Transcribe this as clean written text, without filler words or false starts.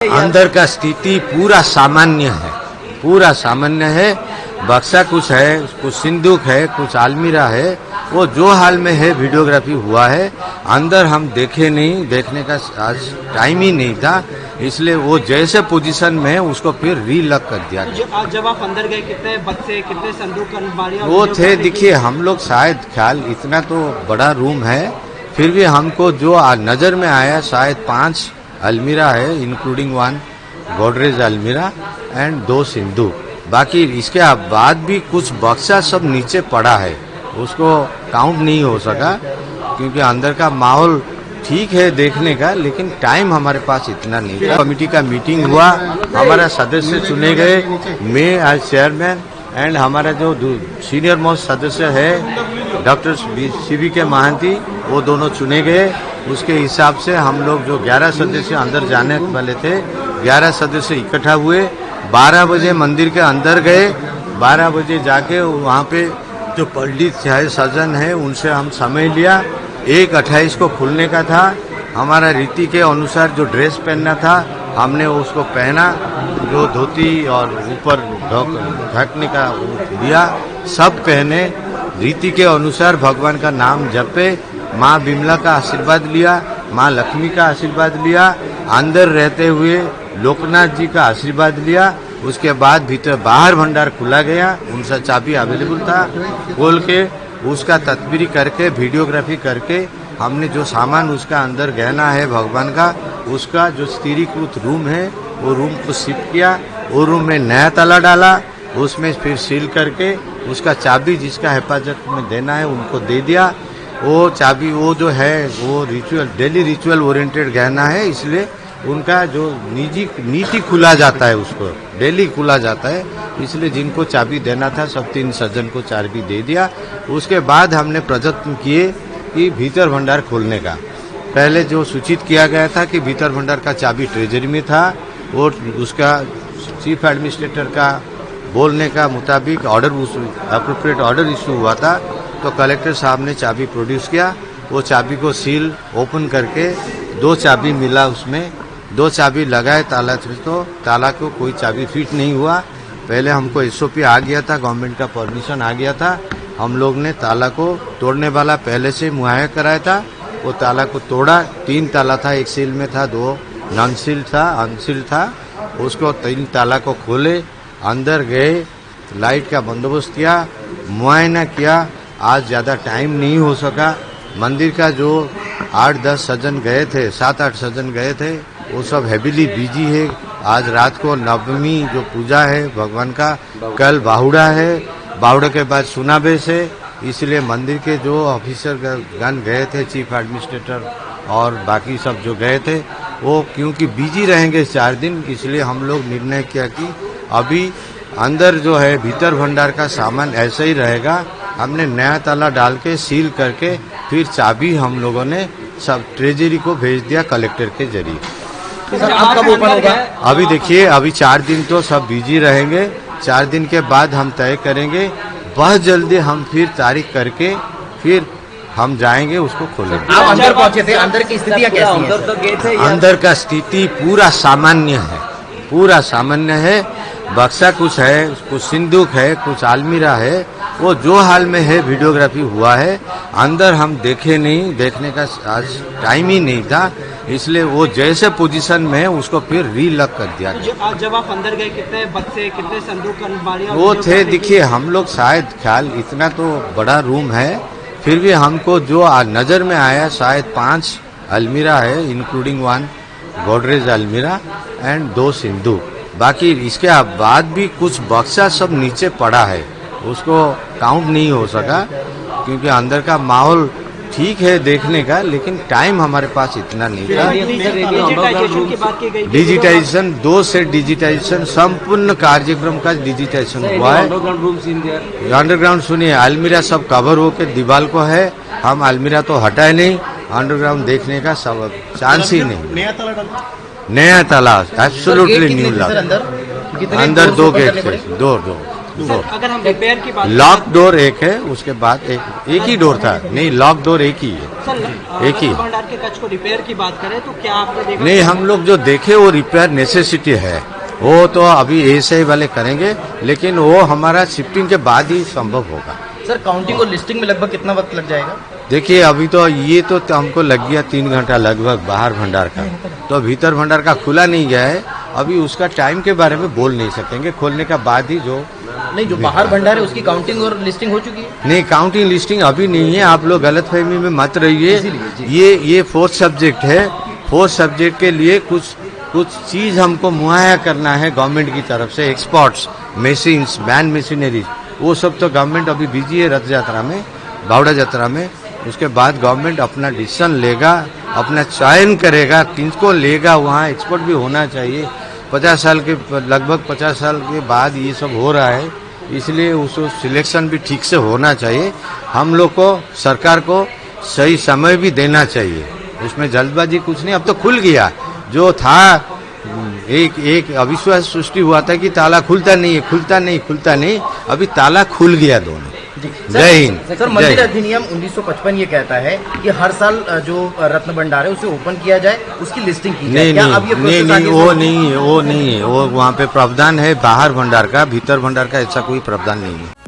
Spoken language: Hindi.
अंदर का स्थिति पूरा सामान्य है। बक्सा कुछ है, कुछ सिंदूक है, कुछ अलमीरा है, वो जो हाल में है वीडियोग्राफी हुआ है। अंदर हम देखे नहीं, देखने का आज टाइम ही नहीं था, इसलिए वो जैसे पोजीशन में है उसको फिर रीलॉक कर दिया गया। जब आप अंदर गए कितने बक्से, कितने संदूक, अलमारियां वो थे, देखिए हम लोग शायद ख्याल, इतना तो बड़ा रूम है, फिर भी हमको जो नजर में आया शायद 5 अलमीरा है, इंक्लूडिंग 1 गोदरेज अलमीरा एंड 2 सिंदूक। बाकी इसके बाद भी कुछ बक्सा सब नीचे पड़ा है, उसको काउंट नहीं हो सका क्योंकि अंदर का माहौल ठीक है देखने का, लेकिन टाइम हमारे पास इतना नहीं था। कमेटी का मीटिंग हुआ, हमारा सदस्य चुने गए, मैं एज चेयरमैन एंड हमारा जो सीनियर मोस्ट सदस्य है डॉक्टर CB के महांती, वो दोनों चुने गए। उसके हिसाब से हम लोग जो 11 सदस्य अंदर जाने वाले थे, 11 सदस्य इकट्ठा हुए। 12 बजे मंदिर के अंदर गए, 12 बजे जाके वहाँ पे जो पंडित सज्जन है उनसे हम समय लिया। 1:28 को खुलने का था, हमारा रीति के अनुसार जो ड्रेस पहनना था हमने उसको पहना, जो धोती और ऊपर ढकने का दिया, सब पहने, रीति के अनुसार भगवान का नाम जपे, माँ बिमला का आशीर्वाद लिया, माँ लक्ष्मी का आशीर्वाद लिया, अंदर रहते हुए लोकनाथ जी का आशीर्वाद लिया। उसके बाद भीतर बाहर भंडार खुला गया, उनका चाबी अवेलेबल था, खोल के उसका तस्वीरी करके वीडियोग्राफी करके हमने जो सामान उसका अंदर गहना है भगवान का, उसका जो स्थिरीकृत रूम है वो रूम को शिफ्ट किया। वो रूम में नया ताला डाला, उसमें फिर सील करके उसका चाबी जिसका हिफाजत में देना है उनको दे दिया। वो चाबी वो जो है वो डेली रिचुअल ओरिएंटेड गहना है, इसलिए उनका जो नीति खुला जाता है, उसको डेली खुला जाता है, इसलिए जिनको चाबी देना था सब 3 सज्जन को चाबी दे दिया। उसके बाद हमने प्रयत्न किए कि भीतर भंडार खोलने का। पहले जो सूचित किया गया था कि भीतर भंडार का चाबी ट्रेजरी में था, वो उसका चीफ एडमिनिस्ट्रेटर का बोलने का मुताबिक अप्रोप्रिएट ऑर्डर इशू हुआ था, तो कलेक्टर साहब ने चाबी प्रोड्यूस किया। वो चाबी को सील ओपन करके 2 चाबी मिला, उसमें 2 चाबी लगाए ताला से, तो ताला को कोई चाबी फिट नहीं हुआ। पहले हमको SOP आ गया था, गवर्नमेंट का परमिशन आ गया था, हम लोग ने ताला को तोड़ने वाला पहले से मुहैया कराया था, वो ताला को तोड़ा। 3 ताला था, 1 सील में था, 2 नॉन सील था, अनसील था। उसको 3 ताला को खोले, अंदर गए, लाइट का बंदोबस्त किया, मुआयना किया। आज ज़्यादा टाइम नहीं हो सका। मंदिर का जो 8-10 सज्जन गए थे, 7-8 सज्जन गए थे, वो सब हैवीली बिजी है। आज रात को नवमी जो पूजा है भगवान का, कल बाहुड़ा है, बाहुड़ा के बाद सुनाबेश है, इसलिए मंदिर के जो ऑफिसर गण गए थे, चीफ एडमिनिस्ट्रेटर और बाकी सब जो गए थे, वो क्योंकि बिजी रहेंगे 4 दिन, इसलिए हम लोग निर्णय किया कि अभी अंदर जो है भीतर भंडार का सामान ऐसा ही रहेगा। हमने नया ताला डाल के सील करके फिर चाबी हम लोगों ने सब ट्रेजरी को भेज दिया कलेक्टर के जरिए। अब कब ओपन होगा? अभी देखिए, अभी 4 दिन तो सब बिजी रहेंगे, 4 दिन के बाद हम तय करेंगे। बहुत जल्दी हम फिर तारीख करके फिर हम जाएंगे, उसको खोलेंगे। आप अंदर पहुंचे थे, अंदर की स्थितियां कैसी हैं? अंदर का स्थिति पूरा सामान्य है। बक्सा कुछ है, कुछ सिंदूक है, कुछ अलमीरा है, वो जो हाल में है वीडियोग्राफी हुआ है। अंदर हम देखे नहीं, देखने का आज टाइम ही नहीं था, इसलिए वो जैसे पोजीशन में है उसको फिर रीलॉक कर दिया गया। जब आप अंदर गए कितने बक्से, कितने संदूक, अलमारियां वो थे, देखिए हम लोग शायद ख्याल, इतना तो बड़ा रूम है, फिर भी हमको जो नजर में आया शायद 5 अलमीरा है, इंक्लूडिंग 1 गोदरेज अलमीरा एंड 2 सिंदूक। बाकी इसके बाद भी कुछ बक्सा सब नीचे पड़ा है, उसको काउंट नहीं हो सका क्योंकि अंदर का माहौल ठीक है देखने का, लेकिन टाइम हमारे पास इतना नहीं था। डिजिटाइजेशन 2 सेट डिजिटाइजेशन, संपूर्ण कार्यक्रम का डिजिटाइजेशन हुआ है। अंडरग्राउंड सुनिए, अलमीरा सब कवर होकर दीवार को है, हम अलमीरा तो हटाए नहीं, अंडरग्राउंड देखने का सब चांस ही नहीं। नया ताला एब्सोल्युटली न्यू लॉक। अंदर 2 गेट थे, 2 सर अगर हम रिपेयर की बात लॉक डोर एक है, उसके बाद एक ही डोर था, नहीं लॉक डोर एक ही है, सर एक ही। भंडार के कच्छ को रिपेयर की बात करें तो क्या आपने देखा? नहीं, हम लोग जो देखे वो रिपेयर नेसेसिटी है, वो तो अभी एएसआई वाले करेंगे, लेकिन वो हमारा शिफ्टिंग के बाद ही संभव होगा। सर काउंटिंग और लिस्टिंग में लगभग कितना वक्त लग जाएगा? देखिए अभी तो ये तो हमको लग गया 3 घंटा लगभग बाहर भंडार का, तो भीतर भंडार का खुला नहीं गया है, अभी उसका टाइम के बारे में बोल नहीं सकेंगे, खोलने का बाद ही जो नहीं, जो बाहर भंडार है उसकी काउंटिंग और लिस्टिंग हो चुकी है? नहीं, काउंटिंग लिस्टिंग अभी नहीं है, आप लोग गलतफहमी में मत रहिए। ये 4th सब्जेक्ट है, 4th सब्जेक्ट के लिए कुछ चीज हमको मुहैया करना है गवर्नमेंट की तरफ से, एक्सपर्ट्स, मशीन्स, मैन मशीनरीज, वो सब तो गवर्नमेंट अभी बिजी है रथ यात्रा में, बावड़ा यात्रा में। उसके बाद गवर्नमेंट अपना डिसीजन लेगा, अपना चयन करेगा, किनको लेगा, वहाँ एक्सपर्ट भी होना चाहिए। 50 साल के लगभग 50 साल के बाद ये सब हो रहा है, इसलिए उसको सिलेक्शन भी ठीक से होना चाहिए। हम लोग को, सरकार को सही समय भी देना चाहिए, उसमें जल्दबाजी कुछ नहीं। अब तो खुल गया, जो था एक अविश्वास सृष्टि हुआ था कि ताला खुलता नहीं, अभी ताला खुल गया दोनों। जय हिंद। सर मंदिर अधिनियम 1955 ये कहता है कि हर साल जो रत्न भंडार है उसे ओपन किया जाए, उसकी लिस्टिंग की जाए। क्या अब ये प्रोसेस आगे वो नहीं है, वो वहाँ पे प्रावधान है बाहर भंडार का, भीतर भंडार का ऐसा कोई प्रावधान नहीं है।